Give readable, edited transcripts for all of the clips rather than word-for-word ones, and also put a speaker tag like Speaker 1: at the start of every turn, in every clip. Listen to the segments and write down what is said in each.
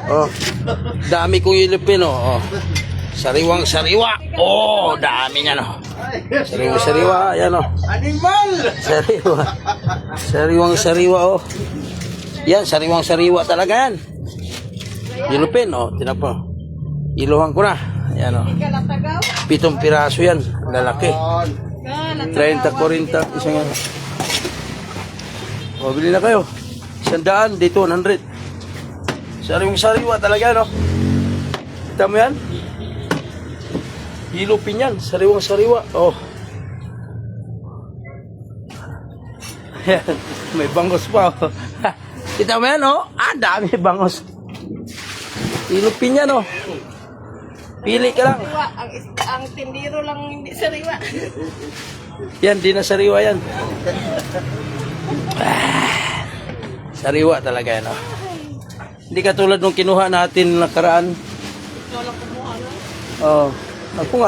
Speaker 1: Oh, dami kong ilupin, oh. Sariwang sariwa. Oh, dami niya, no. Sariwang sariwa, yan, oh.
Speaker 2: Animal!
Speaker 1: Sariwa. Sariwang sariwa, oh. Yan, sariwang sariwa talaga yan. Ilupin, oh. Tinapo. Iluhan ko na. Yan, oh. 7 piraso yan. Lalaki. 30, 40, isang yan. O, bili na kayo. 100, dito 100. Sariwang sariwa talaga, no. Kita mo yan? Ilupin yan. Sariwang sariwa. Oh. Yan. May bangos pa, oh. Kita mo yan, oh. Ah, dami bangos. Ilupin yan, oh. Pili ka lang.
Speaker 3: Ang tindiro lang hindi sariwa.
Speaker 1: Yan, di na sariwa yan. Ah, sariwa talaga yan, oh. Hindi katulad nung kinuha natin nakaraan.
Speaker 3: Wala kumuha na.
Speaker 1: Oh,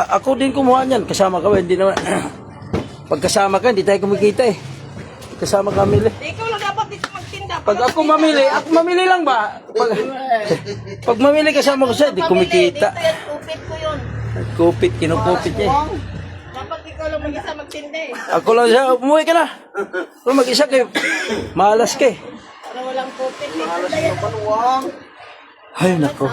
Speaker 1: ako din kumuha niyan. Kasama ka ba? Hindi naman. Pag kasama ka, hindi tayo kumikita eh. Kasama kami eh.
Speaker 3: Ikaw lang dapat dito magtinda.
Speaker 1: Pag ako mamili lang ba? Pag mamili kasama ko siya, hindi kumikita.
Speaker 3: Dito yan, kupit ko yun.
Speaker 1: Kupit, kinukupit niya eh.
Speaker 3: Dapat ikaw lang mag-isa magtinda eh.
Speaker 1: Ako lang siya, umuwi ka na. Kung mag-isa kayo, malas ka eh.
Speaker 3: Para walang kupit.
Speaker 2: Malas na panuwang.
Speaker 1: Ay, nako.